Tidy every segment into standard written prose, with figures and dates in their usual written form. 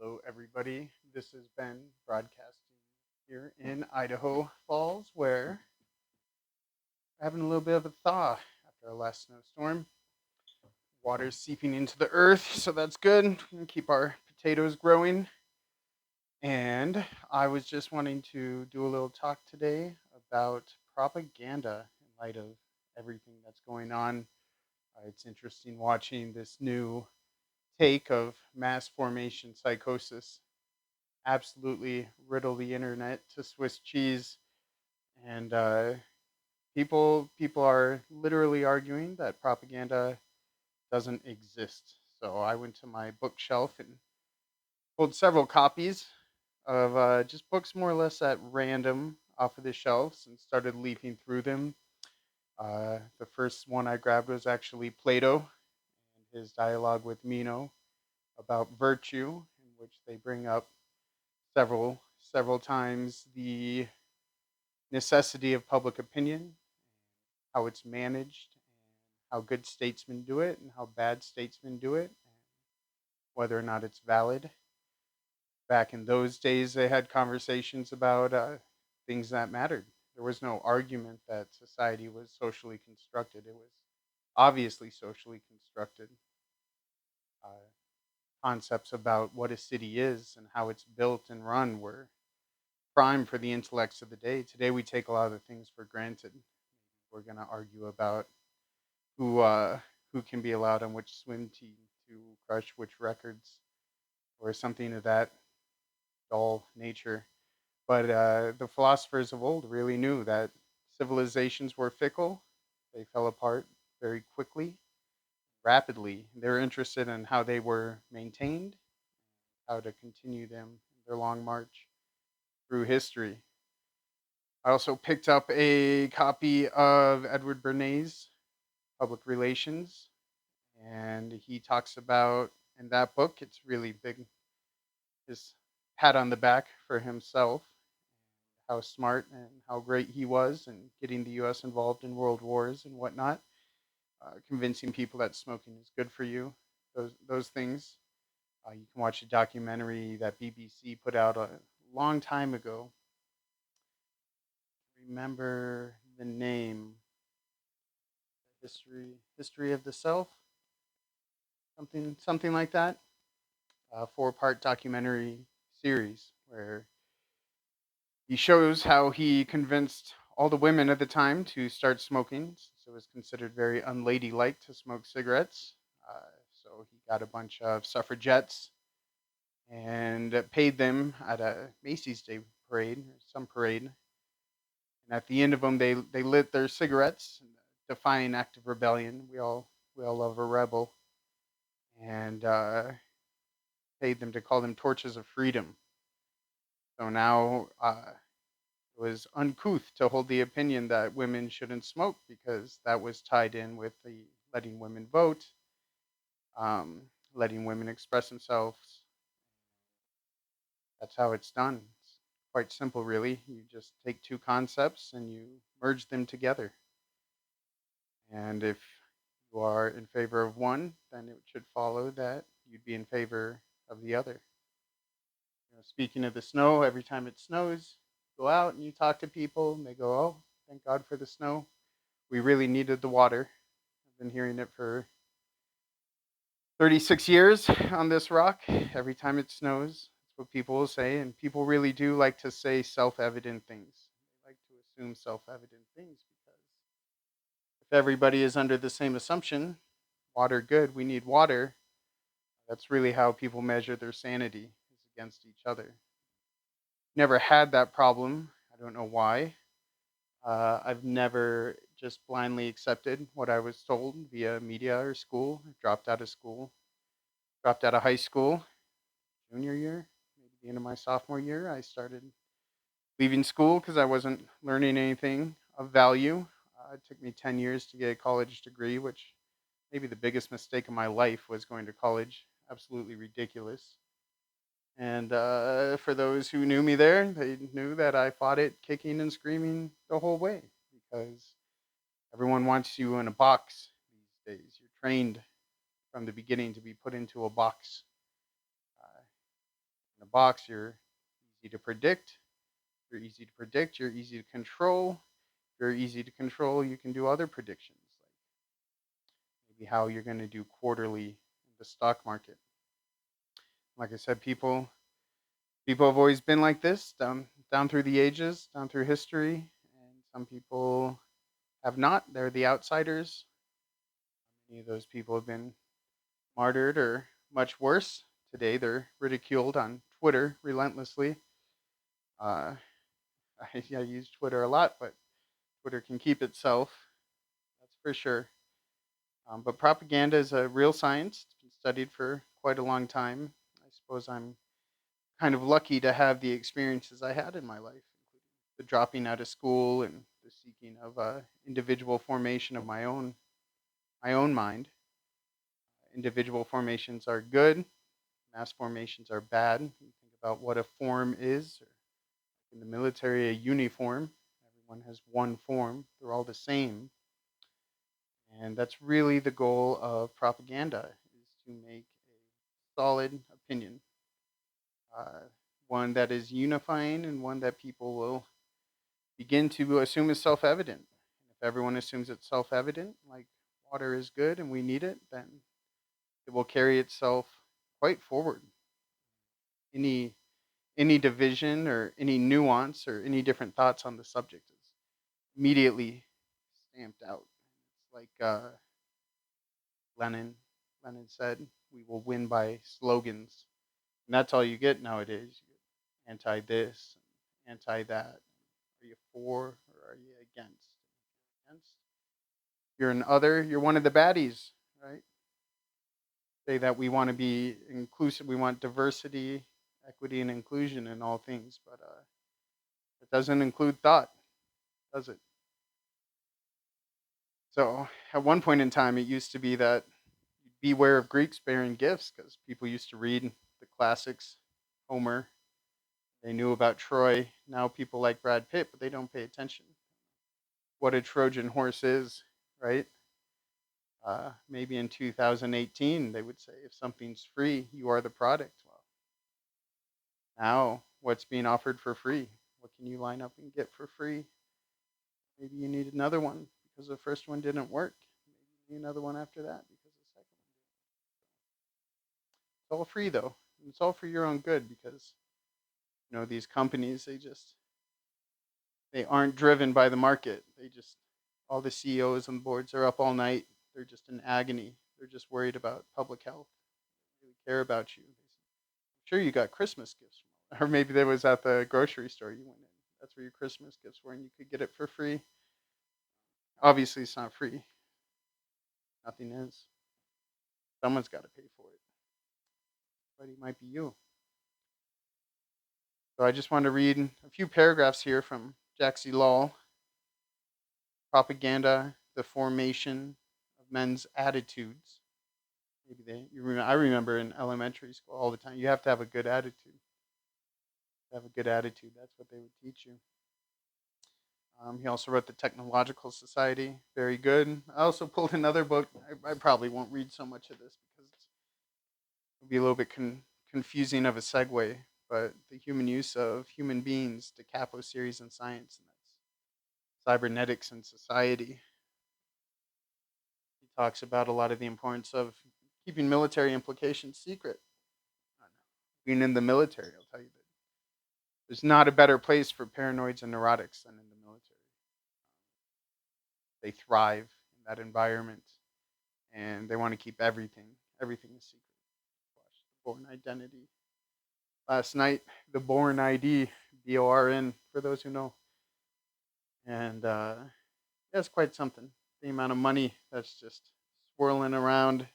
Hello, everybody. This is Ben broadcasting here in Idaho Falls, where we're having a little bit of a thaw after our last snowstorm. Water's seeping into the earth, so that's good. We can keep our potatoes growing. And I was just wanting to do a little talk today about propaganda in light of everything that's going on. It's interesting watching this new take of mass formation psychosis absolutely riddle the internet to Swiss cheese, and people are literally arguing that propaganda doesn't exist. So I went to my bookshelf and pulled several copies of just books more or less at random off of the shelves and started leafing through them. The first one I grabbed was actually Plato and his dialogue with Meno about virtue, in which they bring up several times the necessity of public opinion, how it's managed, and how good statesmen do it, and how bad statesmen do it, and whether or not it's valid. Back in those days, they had conversations about things that mattered. There was no argument that society was socially constructed. It was obviously socially constructed. Uh, Concepts about what a city is and how it's built and run were prime for the intellects of the day. Today, we take a lot of the things for granted. We're going to argue about who uh, who can be allowed on which swim team to crush which records or something of that dull nature. But the philosophers of old really knew that civilizations were fickle. They fell apart very quickly, rapidly. They were interested in how they were maintained, how to continue them their long march through history. I also picked up a copy of Edward Bernays' Public Relations, and he talks about in that book. It's really big, his pat on the back for himself, how smart and how great he was in getting the U.S. involved in world wars and whatnot, convincing people that smoking is good for you. Those things. You can watch a documentary that BBC put out a long time ago. Remember the name? History of the Self, something like that. A four-part documentary series where he shows how he convinced all the women at the time to start smoking, since it was considered very unladylike to smoke cigarettes. So he got a bunch of suffragettes and paid them at a Macy's Day parade or some parade. And at the end of them, they lit their cigarettes, defying act of rebellion. We all love a rebel, and paid them to call them torches of freedom. So now it was uncouth to hold the opinion that women shouldn't smoke because that was tied in with the letting women vote, letting women express themselves. That's how it's done. It's quite simple, really. You just take two concepts and you merge them together. And if you are in favor of one, then it should follow that you'd be in favor of the other. Speaking of the snow, every time it snows, you go out and you talk to people, and they go, "Oh, thank God for the snow. We really needed the water." I've been hearing it for 36 years on this rock. Every time it snows, that's what people will say, and people really do like to say self-evident things. They like to assume self-evident things because if everybody is under the same assumption, water good, we need water. That's really how people measure their sanity is against each other. Never had that problem. I don't know why. I've never just blindly accepted what I was told via media or school. I dropped out of school, dropped out of high school, junior year, maybe the end of my sophomore year. I started leaving school because I wasn't learning anything of value. It took me 10 years to get a college degree, which maybe the biggest mistake of my life was going to college. Absolutely ridiculous. And for those who knew me there, they knew that I fought it kicking and screaming the whole way because everyone wants you in a box these days. You're trained from the beginning to be put into a box. the box, you're easy to predict. You're easy to predict. You're easy to control. You're easy to control. You can do other predictions, like maybe how you're going to do quarterly in the stock market. Like I said, people have always been like this down through the ages, down through history, and some people have not. They're the outsiders. Many of those people have been martyred or much worse. Today, they're ridiculed on Twitter relentlessly. Uh, I use Twitter a lot, but Twitter can keep itself. That's for sure. But propaganda is a real science. It's been studied for quite a long time. I suppose I'm kind of lucky to have the experiences I had in my life, the dropping out of school and the seeking of individual formation of my own mind. Individual formations are good. Mass formations are bad. You think about what a form is, or in the military, a uniform. Everyone has one form. They're all the same. And that's really the goal of propaganda, is to make a solid opinion, uh, one that is unifying and one that people will begin to assume is self-evident. If everyone assumes it's self-evident, like water is good and we need it, then it will carry itself quite forward. Any division or any nuance or any different thoughts on the subject is immediately stamped out. It's like Lenin. Lenin said, "We will win by slogans," and that's all you get nowadays. You get anti this, anti that. Are you for or are you against? Against. You're an other. You're one of the baddies, right? Say that we want to be inclusive. We want diversity, equity, and inclusion in all things, but it doesn't include thought, does it? So at one point in time, it used to be that beware of Greeks bearing gifts because people used to read the classics, Homer. They knew about Troy. Now people like Brad Pitt, but they don't pay attention. What a Trojan horse is, right? Maybe in 2018, they would say if something's free, you are the product. Well, now what's being offered for free? What can you line up and get for free? Maybe you need another one because the first one didn't work. Maybe you need another one after that because the second one didn't. It's all free though. And it's all for your own good because these companies they aren't driven by the market. They just all the CEOs and boards are up all night. They're just in agony. They're just worried about public health. They really care about you. I'm sure you got Christmas gifts, or maybe that was at the grocery store you went in. That's where your Christmas gifts were, and you could get it for free. Obviously, it's not free. Nothing is. Someone's got to pay for it. But it might be you. So I just want to read a few paragraphs here from Jack C. Lowell. Propaganda, the formation of men's attitudes. I remember in elementary school all the time. You have to have a good attitude. Have a good attitude. That's what they would teach you. He also wrote the Technological Society. Very good. I also pulled another book. I probably won't read so much of this because it'll be a little bit confusing of a segue. But the human use of human beings, the Capo series in science, and that's cybernetics in society. He talks about a lot of the importance of keeping military implications secret. Being in the military, I'll tell you that there's not a better place for paranoids and neurotics than in the military. They thrive in that environment, and they want to keep everything a secret. Watch the Born Identity. Last night, the Born ID, BORN, for those who know. And that's quite something. The amount of money that's just swirling around,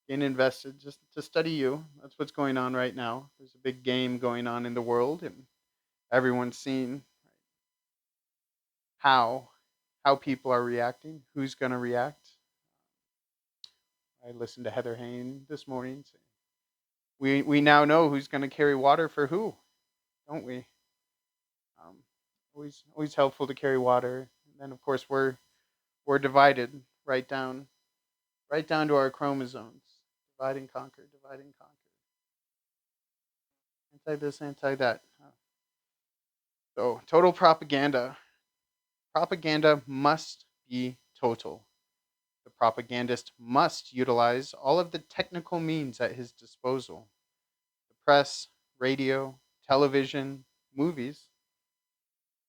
being invested just to study you. That's what's going on right now. There's a big game going on in the world, and everyone's seeing how people are reacting, who's going to react. I listened to Heather Hayne this morning saying, we now know who's going to carry water for who, don't we? Um, always helpful to carry water. And then of course we're divided right down to our chromosomes. Divide and conquer, divide and conquer. anti this, anti that. So, total propaganda. Propaganda must be total. The propagandist must utilize all of the technical means at his disposal: the press, radio, television, movies.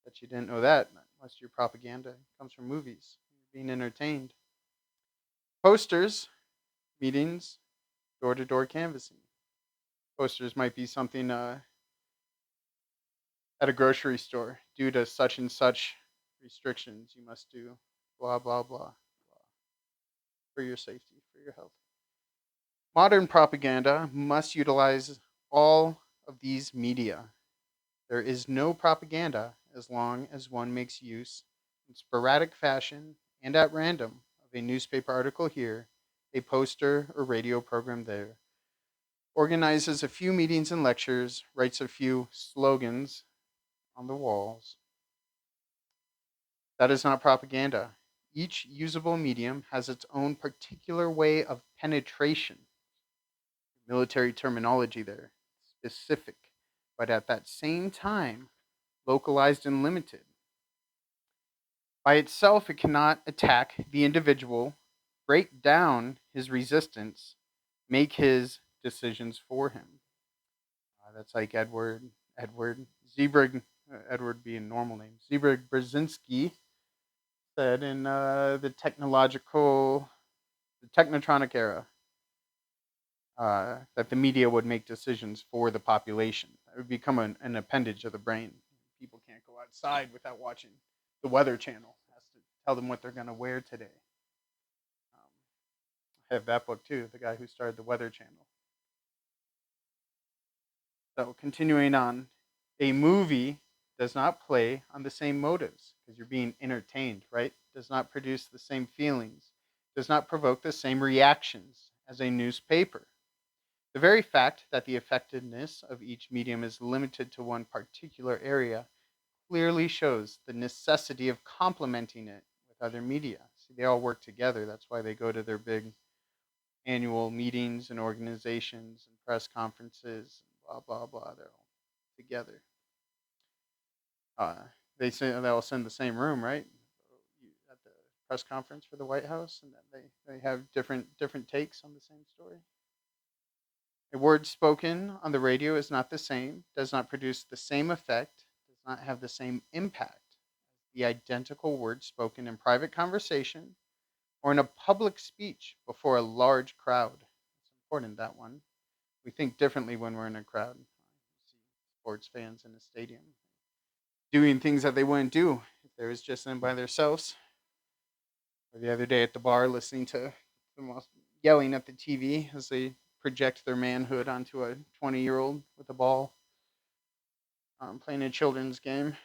Bet you didn't know that. Most of your propaganda comes from movies. You're being entertained. Posters, meetings, door to door canvassing. Posters might be something at a grocery store. Due to such and such restrictions, you must do blah, blah, blah, blah for your safety, for your health. Modern propaganda must utilize all of these media. There is no propaganda as long as one makes use, in sporadic fashion and at random, of a newspaper article here, a poster or radio program there, organizes a few meetings and lectures, writes a few slogans on the walls. That is not propaganda. Each usable medium has its own particular way of penetration. Military terminology there, specific, but at that same time, localized and limited. By itself, it cannot attack the individual, break down his resistance, make his decisions for him. That's like Edward Zebrig, Edward being normal name. Zebrig Brzezinski said in the Technotronic era, that the media would make decisions for the population. It would become an appendage of the brain. People can't go outside without watching the Weather Channel. It has to tell them what they're going to wear today. I have that book too, the guy who started the Weather Channel. So continuing on, a movie does not play on the same motives because you're being entertained, right? Does not produce the same feelings, does not provoke the same reactions as a newspaper. The very fact that the effectiveness of each medium is limited to one particular area clearly shows the necessity of complementing it with other media. See, they all work together. That's why they go to their big annual meetings and organizations and press conferences, and blah, blah, blah. They're all together. They all send the same room, right? At the press conference for the White House, and then they have different takes on the same story. A word spoken on the radio is not the same, does not produce the same effect, does not have the same impact as the identical word spoken in private conversation or in a public speech before a large crowd. It's important, that one. We think differently when we're in a crowd. You see sports fans in a stadium doing things that they wouldn't do if they was just in by themselves. Or the other day at the bar, listening to them yelling at the TV as they project their manhood onto a 20-year-old with a ball, playing a children's game.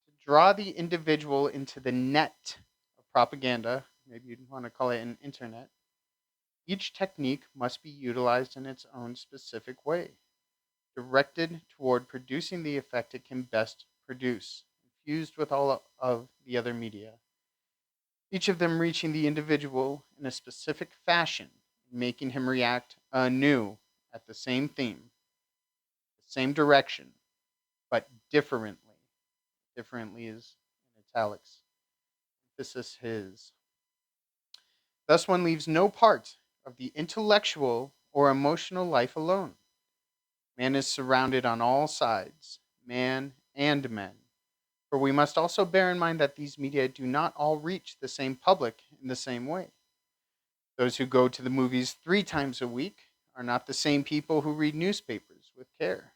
To draw the individual into the net of propaganda, maybe you'd want to call it an internet, each technique must be utilized in its own specific way, directed toward producing the effect it can best produce, fused with all of the other media, each of them reaching the individual in a specific fashion, making him react anew at the same theme, the same direction, but differently. Differently is in italics. Emphasis his. Thus, one leaves no part of the intellectual or emotional life alone. Man is surrounded on all sides, man and men. For we must also bear in mind that these media do not all reach the same public in the same way. Those who go to the movies 3 times a week are not the same people who read newspapers with care.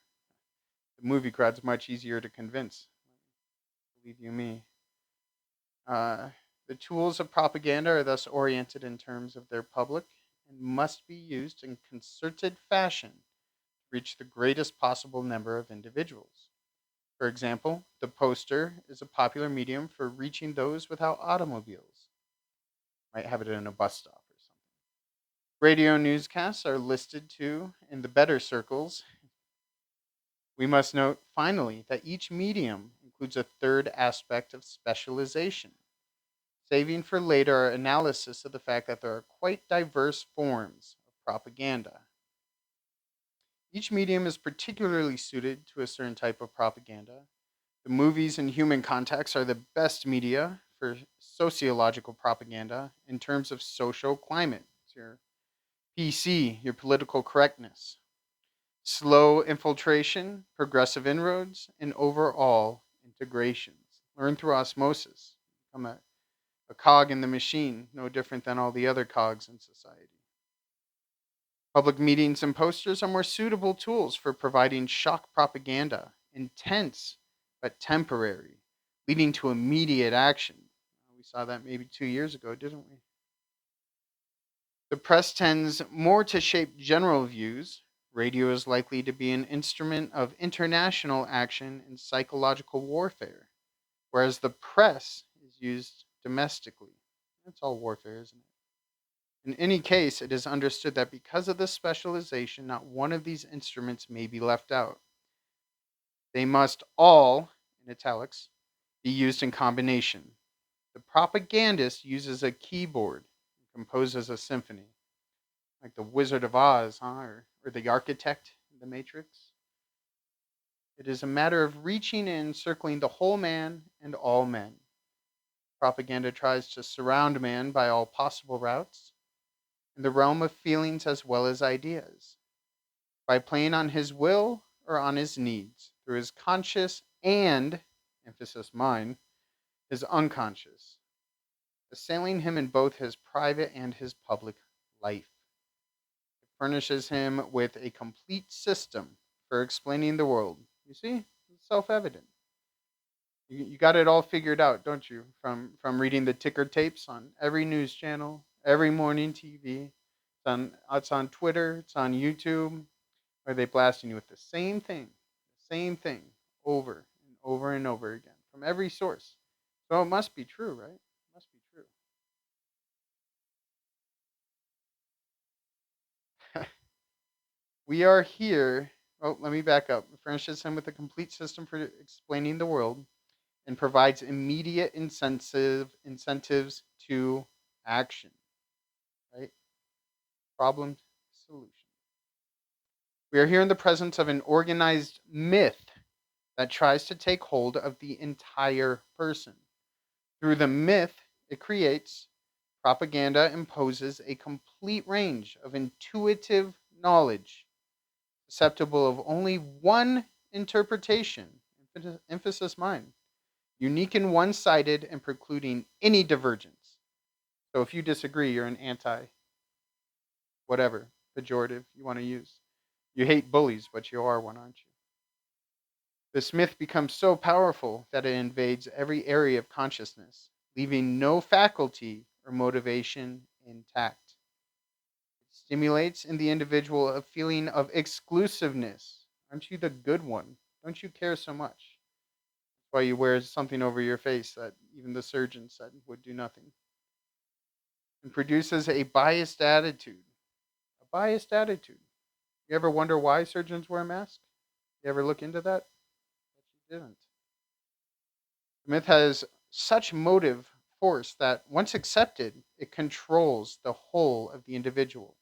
The movie crowd's much easier to convince, believe you me. The tools of propaganda are thus oriented in terms of their public and must be used in concerted fashion to reach the greatest possible number of individuals. For example, the poster is a popular medium for reaching those without automobiles. Might have it in a bus stop or something. Radio newscasts are listed too in the better circles. We must note, finally, that each medium includes a third aspect of specialization. saving for later analysis of the fact that there are quite diverse forms of propaganda. Each medium is particularly suited to a certain type of propaganda. The movies in human context are the best media for sociological propaganda in terms of social climate. It's your PC, your political correctness, slow infiltration, progressive inroads, and overall integrations. Learn through osmosis. Become a cog in the machine, no different than all the other cogs in society. Public meetings and posters are more suitable tools for providing shock propaganda, intense but temporary, leading to immediate action. We saw that maybe 2 years ago, didn't we? The press tends more to shape general views. Radio is likely to be an instrument of international action in psychological warfare, whereas the press is used domestically. That's all warfare, isn't it? In any case, it is understood that because of this specialization, not one of these instruments may be left out. They must all, in italics, be used in combination. The propagandist uses a keyboard and composes a symphony, like the Wizard of Oz, or the architect in the Matrix. It is a matter of reaching and encircling the whole man and all men. Propaganda tries to surround man by all possible routes, in the realm of feelings as well as ideas, by playing on his will or on his needs, through his conscious and, emphasis mine, his unconscious, assailing him in both his private and his public life. It furnishes him with a complete system for explaining the world. You see, it's self evident. You got it all figured out, don't you? From reading the ticker tapes on every news channel, every morning TV. It's on Twitter, it's on YouTube, where they blasting you with the same thing, over and over and over again from every source. So it must be true, right? It must be true. We are here. Oh, let me back up. It furnishes him with a complete system for explaining the world and provides immediate incentives to action. Right? Problem solution. We are here in the presence of an organized myth that tries to take hold of the entire person. Through the myth it creates, propaganda imposes a complete range of intuitive knowledge, susceptible of only one interpretation, emphasis mine, unique and one sided and precluding any divergence. So if you disagree, you're an anti whatever pejorative you want to use. You hate bullies, but you are one, aren't you? This myth becomes so powerful that it invades every area of consciousness, leaving no faculty or motivation intact. It stimulates in the individual a feeling of exclusiveness. Aren't you the good one? Don't you care so much? That's why you wear something over your face that even the surgeon said would do nothing. And produces a biased attitude. A biased attitude. You ever wonder why surgeons wear masks? You ever look into that? But you didn't. The myth has such motive force that once accepted, it controls the whole of the individual,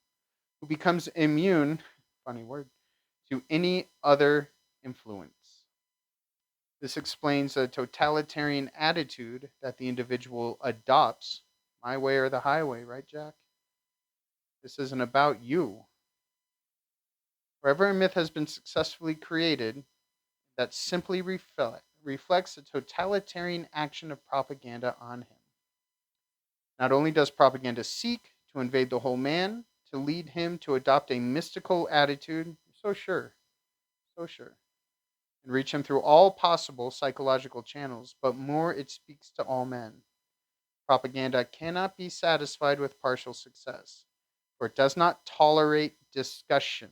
who becomes immune, funny word, to any other influence. This explains the totalitarian attitude that the individual adopts. My way or the highway, right, Jack? This isn't about you. Wherever a myth has been successfully created, that simply reflects the totalitarian action of propaganda on him. Not only does propaganda seek to invade the whole man, to lead him to adopt a mystical attitude, so sure, and reach him through all possible psychological channels, but more it speaks to all men. Propaganda cannot be satisfied with partial success, for it does not tolerate discussion.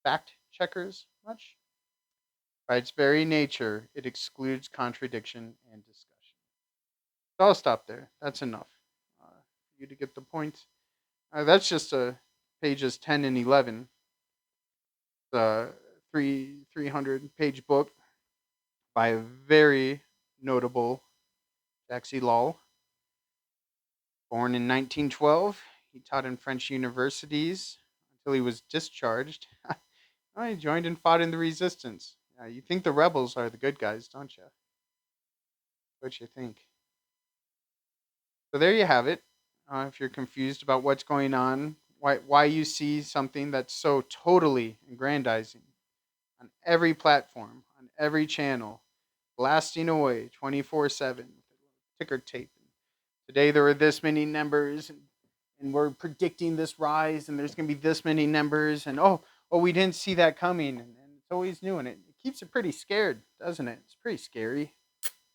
Fact checkers, much? By its very nature, it excludes contradiction and discussion. So I'll stop there. That's enough for you to get the point. That's just pages 10 and 11. The 300-page book by a very notable Jack C. Lowell. Born in 1912, he taught in French universities until he was discharged. Oh, he joined and fought in the resistance. You think the rebels are the good guys, don't you? What you think? So there you have it. If you're confused about what's going on, why you see something that's so totally aggrandizing on every platform, on every channel, blasting away 24/7, ticker tape. Today there were this many numbers, and we're predicting this rise, and there's going to be this many numbers, and we didn't see that coming, and it's always new, and it keeps it pretty scared, doesn't it? It's pretty scary,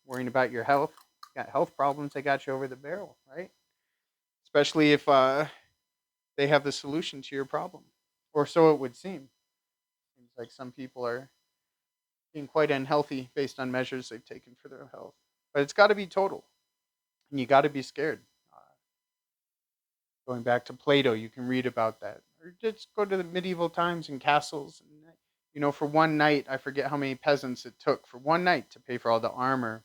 worrying about your health. You got health problems, they got you over the barrel, right? Especially if they have the solution to your problem, or so it would seem. Seems like some people are being quite unhealthy based on measures they've taken for their health. But it's got to be total, and you got to be scared. Going back to Plato, you can read about that, or just go to the medieval times and castles. And for one night, I forget how many peasants it took for one night to pay for all the armor,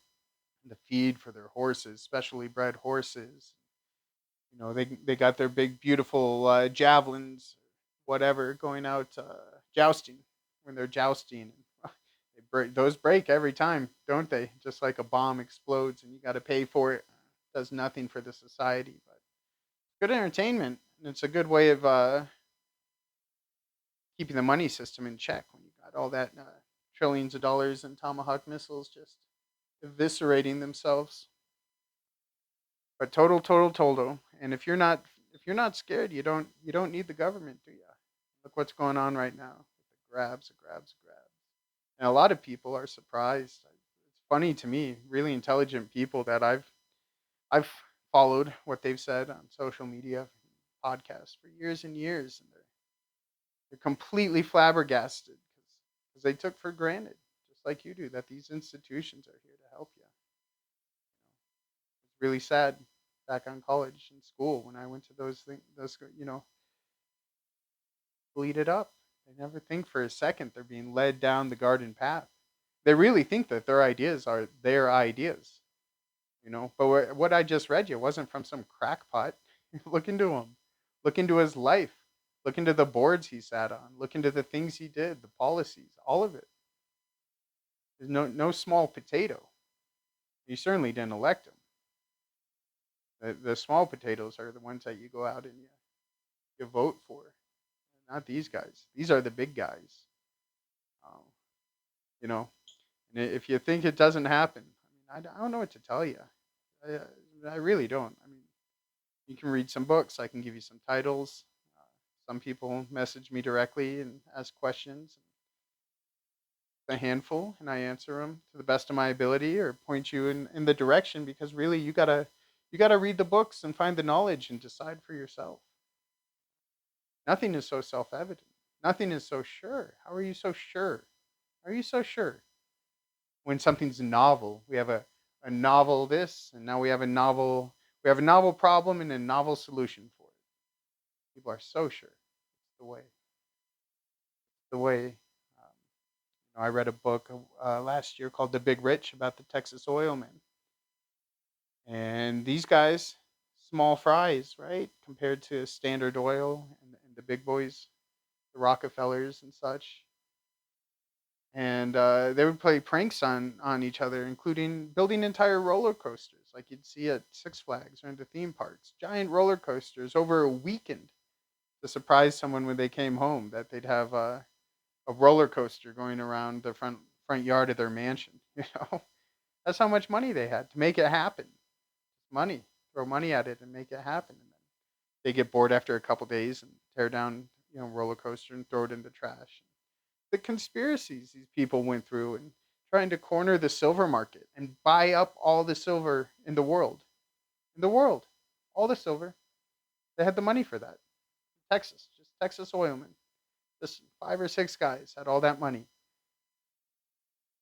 and the feed for their horses, specially bred horses. They got their big beautiful javelins, whatever, going out jousting when they're jousting. Those break every time, don't they? Just like a bomb explodes and you got to pay for it. Does nothing for the society, but good entertainment. And it's a good way of keeping the money system in check when you got all that trillions of dollars in tomahawk missiles just eviscerating themselves. But total. And if you're not scared, you don't need the government, do you? Look what's going on right now. The grabs. And a lot of people are surprised. It's funny to me, really intelligent people that I've followed what they've said on social media, podcasts for years and years, and they're completely flabbergasted because they took for granted, just like you do, that these institutions are here to help you. It's really sad back on college and school when I went to those things, bleed it up. They never think for a second they're being led down the garden path. They really think that their ideas are their ideas, But what I just read you wasn't from some crackpot. Look into him. Look into his life. Look into the boards he sat on. Look into the things he did, the policies, all of it. There's no small potato. You certainly didn't elect him. The small potatoes are the ones that you go out and you vote for, not these guys. These are the big guys. Um, you know, and if you think it doesn't happen, I don't know what to tell you. I, I really don't. You can read some books. I can give you some titles. Uh, some people message me directly and ask questions. A handful, and I answer them to the best of my ability, or point you in the direction. Because really, you gotta read the books and find the knowledge and decide for yourself. Nothing is so self-evident. Nothing is so sure. How are you so sure? How are you so sure when something's novel? We have a novel this, and now we have a novel problem and a novel solution for it. People are so sure. It's the way. The way. I read a book last year called The Big Rich about the Texas oil men, and these guys, small fries, right, compared to Standard Oil and the big boys, the Rockefellers and such. And they would play pranks on each other, including building entire roller coasters, like you'd see at Six Flags or into theme parks. Giant roller coasters over a weekend to surprise someone when they came home. That they'd have a roller coaster going around the front yard of their mansion. That's how much money they had to make it happen. Money, throw money at it and make it happen. And then they get bored after a couple days and tear down roller coaster and throw it in the trash. The conspiracies these people went through and trying to corner the silver market and buy up all the silver in the world. In the world. All the silver. They had the money for that. Texas. Just Texas oilmen. Just 5 or 6 guys had all that money.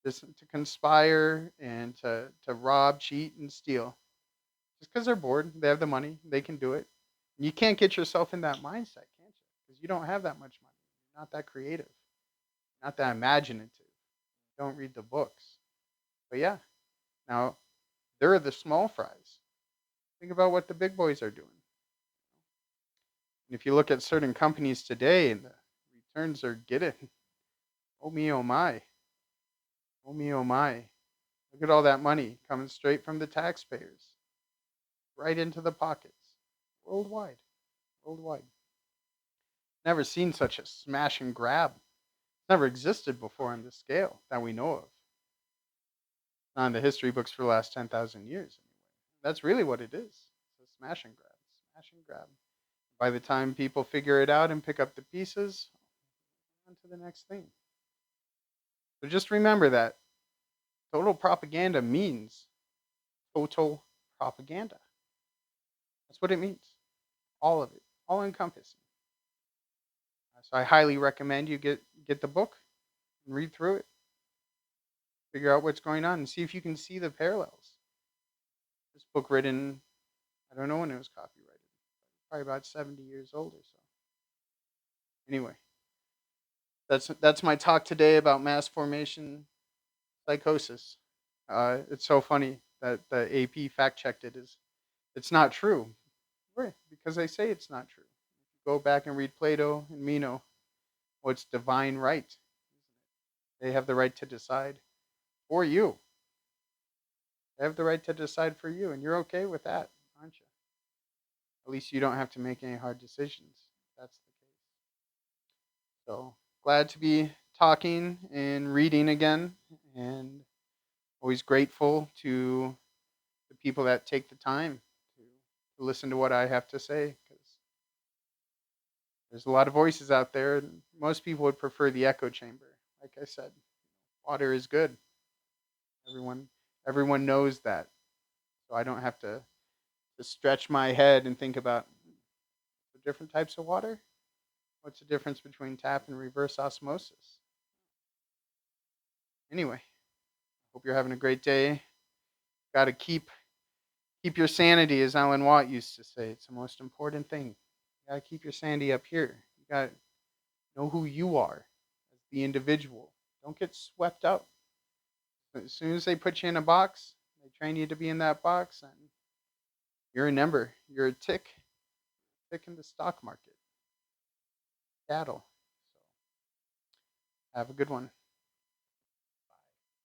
Just to conspire and to rob, cheat, and steal. Just because they're bored. They have the money. They can do it. And you can't get yourself in that mindset, can't you? Because you don't have that much money. You're not that creative. Not that imaginative. Don't read the books. But yeah, now they're the small fries. Think about what the big boys are doing. And if you look at certain companies today and the returns are getting, oh me, oh my, oh me, oh my. Look at all that money coming straight from the taxpayers right into the pockets worldwide. Worldwide. Never seen such a smash and grab. Never existed before on this scale that we know of. Not in the history books for the last 10,000 years, anyway. That's really what it is. It's a smash and grab. Smash and grab. By the time people figure it out and pick up the pieces, on to the next thing. So just remember that total propaganda means total propaganda. That's what it means. All of it. All encompassing. So I highly recommend you get the book and read through it. Figure out what's going on and see if you can see the parallels. This book written, I don't know when it was copyrighted. Probably about 70 years old or so. Anyway, that's my talk today about mass formation psychosis. It's so funny that the AP fact checked it. It's not true, right? Because they say it's not true. Go back and read Plato and Meno. What's divine right? They have the right to decide for you. They have the right to decide for you, and you're okay with that, aren't you? At least you don't have to make any hard decisions. That's the case. So glad to be talking and reading again, and always grateful to the people that take the time to listen to what I have to say, because there's a lot of voices out there, and most people would prefer the echo chamber. Like I said, water is good. Everyone knows that, so I don't have to stretch my head and think about the different types of water. What's the difference between tap and reverse osmosis? Anyway, hope you're having a great day. Got to keep your sanity, as Alan Watt used to say. It's the most important thing. You got to keep your sanity up here. You got to know who you are as the individual. Don't get swept up. As soon as they put you in a box, they train you to be in that box, and you're a number. You're a tick in the stock market. Cattle. So have a good one.